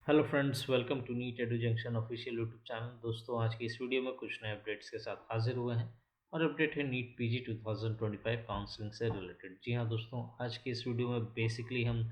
Hello friends, welcome to NEET Edu Junction official YouTube channel. दोस्तों, आज की इस वीडियो में कुछ नए अपडेट्स के साथ हाजिर हुए हैं और अपडेट है नीट पीजी 2025 काउंसलिंग से रिलेटेड। जी हाँ दोस्तों, आज की इस वीडियो में बेसिकली हम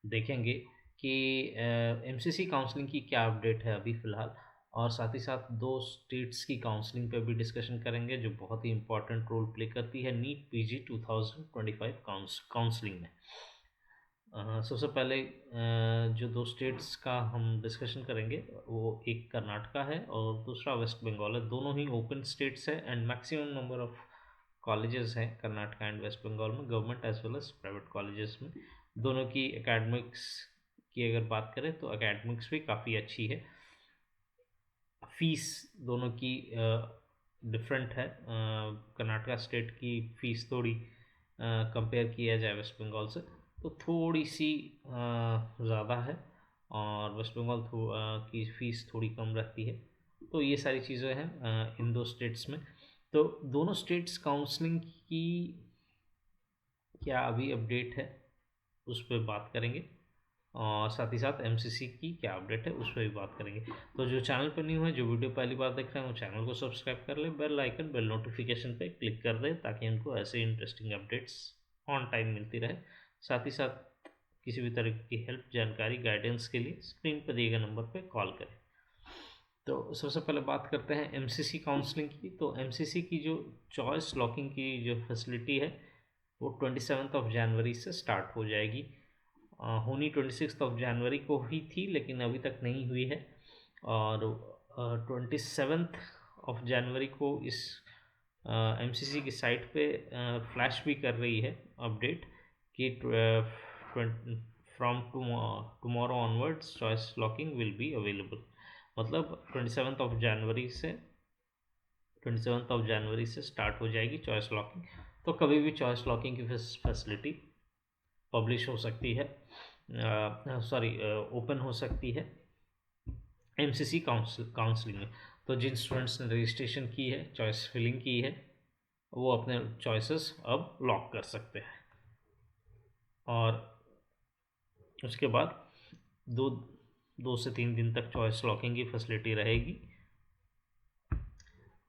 देखेंगे कि एमसीसी काउंसलिंग की क्या अपडेट है अभी फ़िलहाल, और साथ ही साथ दो स्टेट्स की काउंसलिंग पे भी डिस्कशन करेंगे जो बहुत ही इंपॉर्टेंट रोल प्ले करती है नीट पीजी 2025 काउंसलिंग में। सबसे पहले जो दो स्टेट्स का हम डिस्कशन करेंगे वो एक कर्नाटका है और दूसरा वेस्ट बंगाल है। दोनों ही ओपन स्टेट्स है and maximum number of colleges हैं कर्नाटका एंड वेस्ट बंगाल में, government as well as private colleges में। दोनों की एकेडमिक्स की अगर बात करें तो एकेडमिक्स भी काफ़ी अच्छी है। फीस दोनों की डिफरेंट है। कर्नाटका स्टेट की फ़ीस थोड़ी कंपेयर किया जाए वेस्ट बंगाल से तो थोड़ी सी ज़्यादा है, और वेस्ट बंगाल की फ़ीस थोड़ी कम रहती है। तो ये सारी चीज़ें हैं इन दो स्टेट्स में। तो दोनों स्टेट्स काउंसलिंग की क्या अभी अपडेट है उस पर बात करेंगे, और साथ ही साथ एमसीसी की क्या अपडेट है उस पर भी बात करेंगे। तो जो चैनल पर न्यू है, जो वीडियो पहली बार देख रहे हैं, वो चैनल को सब्सक्राइब कर ले, बेल आइकन बेल नोटिफिकेशन पे क्लिक कर दे ताकि उनको ऐसे इंटरेस्टिंग अपडेट्स ऑन टाइम मिलती रहे। साथ ही साथ किसी भी तरह की हेल्प, जानकारी, गाइडेंस के लिए स्क्रीन पर दिए गए नंबर पर कॉल करें। तो सबसे पहले बात करते हैं एमसीसी काउंसलिंग की। तो एमसीसी की जो चॉइस लॉकिंग की जो फैसिलिटी है वो 27 ऑफ जनवरी से स्टार्ट हो जाएगी। होनी 26 ऑफ जनवरी को ही थी लेकिन अभी तक नहीं हुई है, और 27 ऑफ जनवरी को इस एमसीसी की साइट पे फ्लैश भी कर रही है अपडेट कि from tomorrow onwards choice locking will be available. मतलब 27 ऑफ जनवरी से स्टार्ट हो जाएगी चॉइस लॉकिंग। तो कभी भी चॉइस लॉकिंग की फैसिलिटी पब्लिश हो सकती है, ओपन हो सकती है एमसीसी काउंसलिंग में। तो जिन स्टूडेंट्स ने रजिस्ट्रेशन की है, चॉइस फिलिंग की है, वो अपने चॉइसेस अब लॉक कर सकते हैं। और उसके बाद दो दो से 3 दिन तक चॉइस लॉकिंग की फैसिलिटी रहेगी।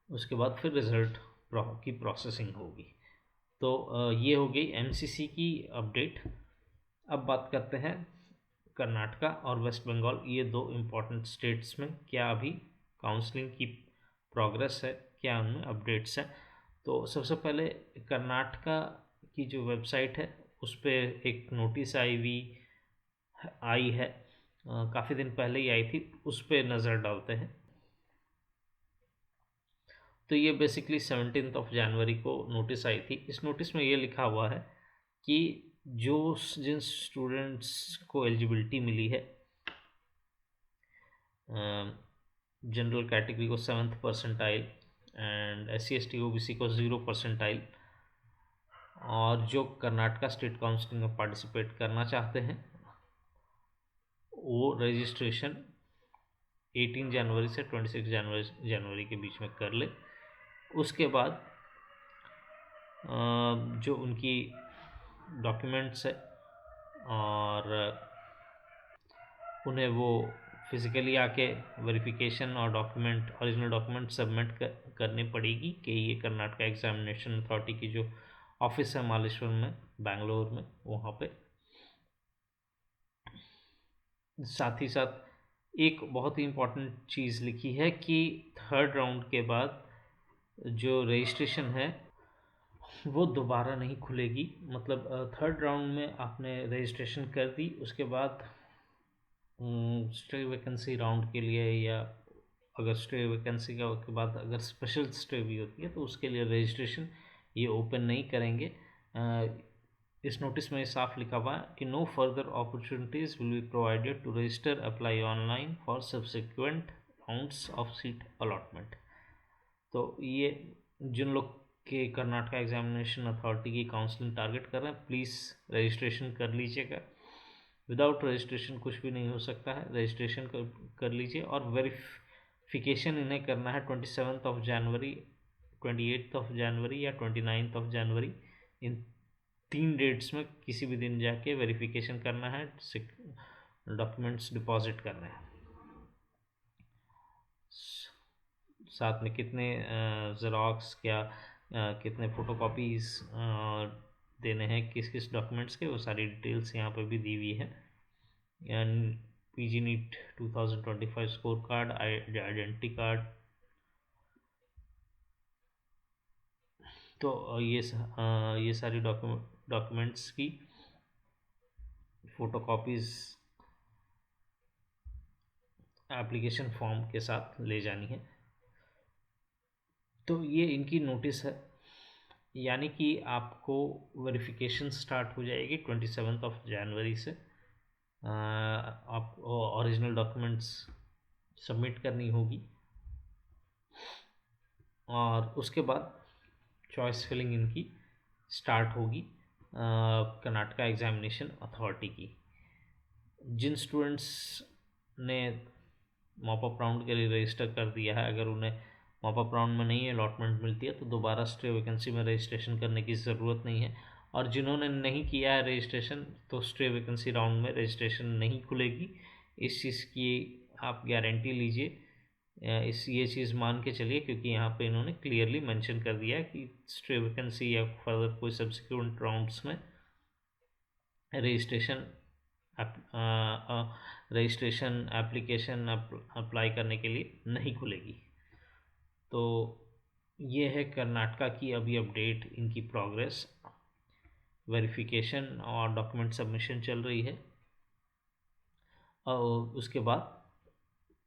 उसके बाद फिर रिज़ल्ट की प्रोसेसिंग होगी। तो ये हो गई एमसीसी की अपडेट। अब बात करते हैं कर्नाटका और वेस्ट बंगाल, ये दो इम्पॉर्टेंट स्टेट्स में क्या अभी काउंसलिंग की प्रोग्रेस है, क्या उनमें अपडेट्स हैं। तो सबसे पहले कर्नाटका की जो वेबसाइट है उस पर एक नोटिस आई है, काफ़ी दिन पहले ही आई थी, उस पर नज़र डालते हैं। तो ये बेसिकली 17 ऑफ जनवरी को नोटिस आई थी। इस नोटिस में ये लिखा हुआ है कि जो जिन स्टूडेंट्स को एलिजिबिलिटी मिली है, जनरल कैटेगरी को 7th percentile and SC ST OBC को 0 परसेंटाइल, और जो कर्नाटका स्टेट काउंसिलिंग में पार्टिसिपेट करना चाहते हैं वो रजिस्ट्रेशन 18 जनवरी से 26 जनवरी के बीच में कर ले। उसके बाद जो उनकी डॉक्यूमेंट्स है और उन्हें वो फिज़िकली आके वेरिफिकेशन और ओरिजिनल डॉक्यूमेंट सबमिट करनी पड़ेगी कि ये कर्नाटका एग्जामिनेशन अथॉरिटी की जो ऑफिस है मालेश्वर में, बेंगलोर में, वहाँ पे। साथ ही साथ एक बहुत ही इम्पोर्टेंट चीज़ लिखी है कि 3rd राउंड के बाद जो रजिस्ट्रेशन है वो दोबारा नहीं खुलेगी। मतलब 3rd राउंड में आपने रजिस्ट्रेशन कर दी, उसके बाद स्टे वैकेंसी राउंड के लिए, या अगर स्टे वैकेंसी के बाद अगर स्पेशल स्टे भी होती है तो उसके लिए रजिस्ट्रेशन ये ओपन नहीं करेंगे। इस नोटिस में साफ लिखा हुआ है कि no further opportunities will be provided to register apply online for subsequent rounds of seat allotment. तो ये जिन लोग के कर्नाटका एग्जामिनेशन अथॉरिटी की काउंसलिंग टारगेट कर रहे हैं, प्लीज़ रजिस्ट्रेशन कर लीजिएगा। विदाउट रजिस्ट्रेशन कुछ भी नहीं हो सकता है, रजिस्ट्रेशन कर लीजिए। और वेरिफिकेशन इन्हें करना है 27 ऑफ जनवरी, 28 ऑफ जनवरी या 29 ऑफ जनवरी। इन 3 डेट्स में किसी भी दिन जाके वेरिफिकेशन करना है, डॉक्यूमेंट्स डिपॉजिट करना है। साथ में कितने ज़ेरॉक्स क्या कितने फ़ोटोकॉपीज़ देने हैं किस किस डॉक्यूमेंट्स के, वो सारी डिटेल्स यहाँ पे भी दी हुई है। And PG NEET 2025 score card, identity card, तो ये सारी डॉक्यूमेंट्स की फ़ोटोकॉपीज़ एप्लीकेशन फॉर्म के साथ ले जानी है। तो ये इनकी नोटिस है, यानी कि आपको वेरिफिकेशन स्टार्ट हो जाएगी 27 जनवरी से। आप ओरिजिनल डॉक्यूमेंट्स सबमिट करनी होगी और उसके बाद चॉइस फिलिंग इनकी स्टार्ट होगी कर्नाटका एग्जामिनेशन अथॉरिटी की। जिन स्टूडेंट्स ने मॉप अप राउंड के लिए रजिस्टर कर दिया है, अगर उन्हें मॉप अप राउंड में नहीं अलॉटमेंट मिलती है तो दोबारा स्टे वैकेंसी में रजिस्ट्रेशन करने की ज़रूरत नहीं है। और जिन्होंने नहीं किया है रजिस्ट्रेशन तो स्टे वैकेंसी राउंड में रजिस्ट्रेशन नहीं खुलेगी। इस चीज़ की आप गारंटी लीजिए, ये चीज़ मान के चलिए, क्योंकि यहाँ पे इन्होंने क्लियरली मेंशन कर दिया है कि स्टे वैकेंसी या फर्दर कोई सब्सिक्वेंट राउंड्स में रजिस्ट्रेशन एप्लीकेशन अप्लाई करने के लिए नहीं खुलेगी। तो ये है कर्नाटका की अभी अपडेट, इनकी प्रोग्रेस, वेरिफिकेशन और डॉक्यूमेंट सबमिशन चल रही है और उसके बाद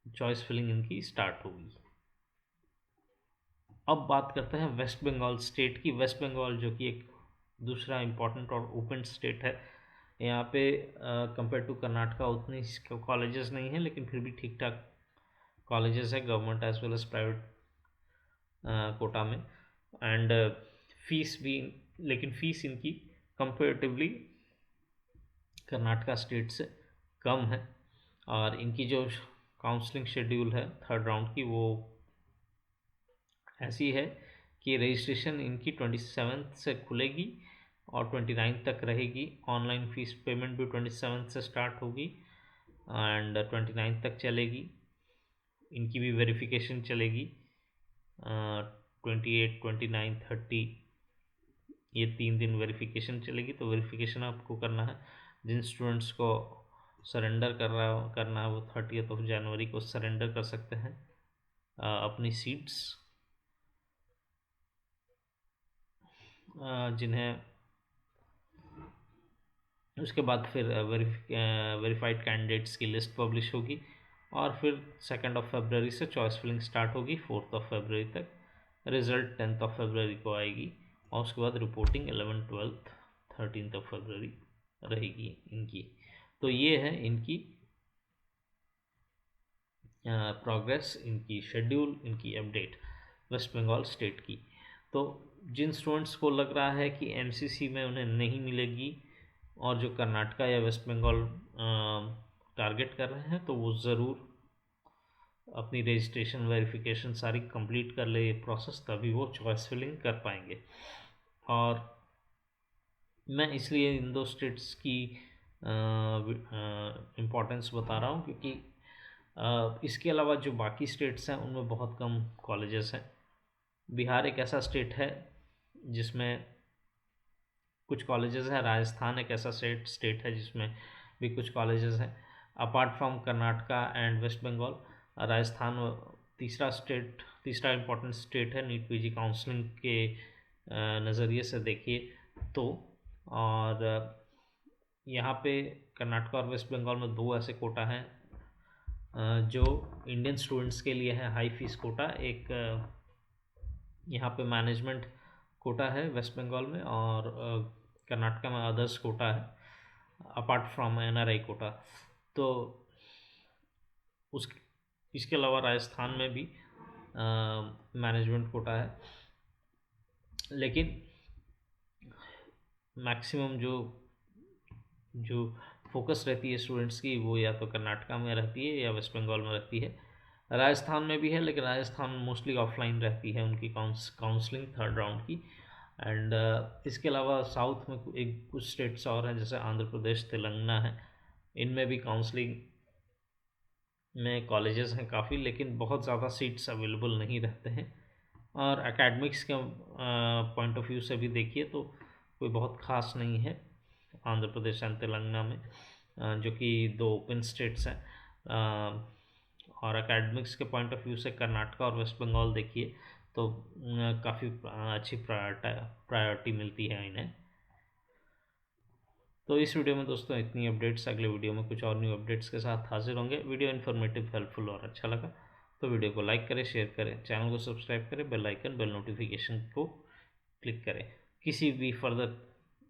चॉइस फिलिंग इनकी स्टार्ट होगी। अब बात करते हैं वेस्ट बंगाल स्टेट की। वेस्ट बंगाल जो कि एक दूसरा इम्पॉर्टेंट और ओपन स्टेट है, यहाँ पे कंपेयर टू कर्नाटका उतनी कॉलेजेस नहीं है, लेकिन फिर भी ठीक ठाक कॉलेजेस है government as well as private quota में। एंड फीस भी, लेकिन फ़ीस इनकी कंपेरेटिवली कर्नाटका स्टेट से कम है। और इनकी जो काउंसलिंग शेड्यूल है थर्ड राउंड की, वो ऐसी है कि रजिस्ट्रेशन इनकी 27 से खुलेगी और 29 तक रहेगी। ऑनलाइन फ़ीस पेमेंट भी 27 से स्टार्ट होगी एंड 29 तक चलेगी। इनकी भी वेरिफिकेशन चलेगी 28, 29, 30, ये 3 दिन वेरिफिकेशन चलेगी। तो वेरिफिकेशन आपको करना है, जिन स्टूडेंट्स को सरेंडर करना है वो 30 जनवरी को सरेंडर कर सकते हैं अपनी सीट्स, जिन्हें उसके बाद फिर वेरीफाइड कैंडिडेट्स की लिस्ट पब्लिश होगी और फिर 2 फरवरी से चॉइस फिलिंग स्टार्ट होगी 4 फरवरी तक। रिज़ल्ट 10 फरवरी को आएगी और उसके बाद रिपोर्टिंग 11, 12, 13 फरवरी रहेगी इनकी। तो ये है इनकी प्रोग्रेस, इनकी शेड्यूल, इनकी अपडेट वेस्ट बंगाल स्टेट की। तो जिन स्टूडेंट्स को लग रहा है कि एमसीसी में उन्हें नहीं मिलेगी और जो कर्नाटका या वेस्ट बंगाल टारगेट कर रहे हैं, तो वो ज़रूर अपनी रजिस्ट्रेशन वेरिफिकेशन सारी कंप्लीट कर ले प्रोसेस, तभी वो चॉइस फिलिंग कर पाएंगे। और मैं इसलिए इन दो स्टेट्स की इम्पोर्टेंस बता रहा हूँ, क्योंकि इसके अलावा जो बाकी स्टेट्स हैं उनमें बहुत कम कॉलेजेस हैं। बिहार एक ऐसा स्टेट है जिसमें कुछ कॉलेजेस हैं, राजस्थान एक ऐसा स्टेट है जिसमें भी कुछ कॉलेजेस हैं। Apart from Karnataka and West Bengal, Rajasthan तीसरा इम्पोर्टेंट स्टेट है नीट पीजी काउंसलिंग के नज़रिए से देखिए तो। और यहाँ पे कर्नाटका और वेस्ट बंगाल में 2 ऐसे कोटा हैं जो इंडियन स्टूडेंट्स के लिए है हाई फीस कोटा। एक यहाँ पे मैनेजमेंट कोटा है वेस्ट बंगाल में, और कर्नाटका में अदर्स कोटा है अपार्ट फ्रॉम एनआरआई कोटा। तो इसके अलावा राजस्थान में भी मैनेजमेंट कोटा है, लेकिन मैक्सिमम जो फोकस रहती है स्टूडेंट्स की वो या तो कर्नाटका में रहती है या वेस्ट बंगाल में रहती है। राजस्थान में भी है, लेकिन राजस्थान मोस्टली ऑफलाइन रहती है उनकी काउंसलिंग थर्ड राउंड की। एंड इसके अलावा साउथ में कुछ स्टेट्स और हैं, जैसे आंध्र प्रदेश, तेलंगाना है, इनमें भी काउंसलिंग में कॉलेजेस हैं काफ़ी, लेकिन बहुत ज़्यादा सीट्स अवेलेबल नहीं रहते हैं। और एकेडमिक्स के पॉइंट ऑफ व्यू से भी देखिए तो कोई बहुत ख़ास नहीं है आंध्र प्रदेश एंड तेलंगाना में, जो कि दो ओपन स्टेट्स हैं। और एकेडमिक्स के पॉइंट ऑफ व्यू से कर्नाटका और वेस्ट बंगाल देखिए तो काफ़ी अच्छी प्रायोरिटी मिलती है इन्हें। तो इस वीडियो में दोस्तों इतनी अपडेट्स, अगले वीडियो में कुछ और न्यू अपडेट्स के साथ हाजिर होंगे। वीडियो इन्फॉर्मेटिव, हेल्पफुल और अच्छा लगा तो वीडियो को लाइक करें, शेयर करें, चैनल को सब्सक्राइब करें, बेल आइकन, बेल नोटिफिकेशन को क्लिक करें। किसी भी फर्दर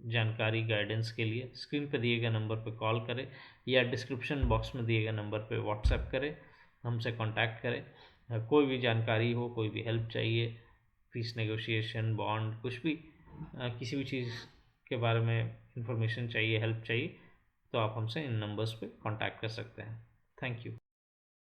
जानकारी, गाइडेंस के लिए स्क्रीन पर दिए गए नंबर पर कॉल करें या डिस्क्रिप्शन बॉक्स में दिए गए नंबर पर व्हाट्सएप करें, हमसे कांटेक्ट करें। कोई भी जानकारी हो, कोई भी हेल्प चाहिए, फीस नेगोशिएशन, बॉन्ड, कुछ भी, किसी भी चीज़ के बारे में इंफॉर्मेशन चाहिए, हेल्प चाहिए, तो आप हमसे इन नंबर्स पे कांटेक्ट कर सकते हैं। Thank you.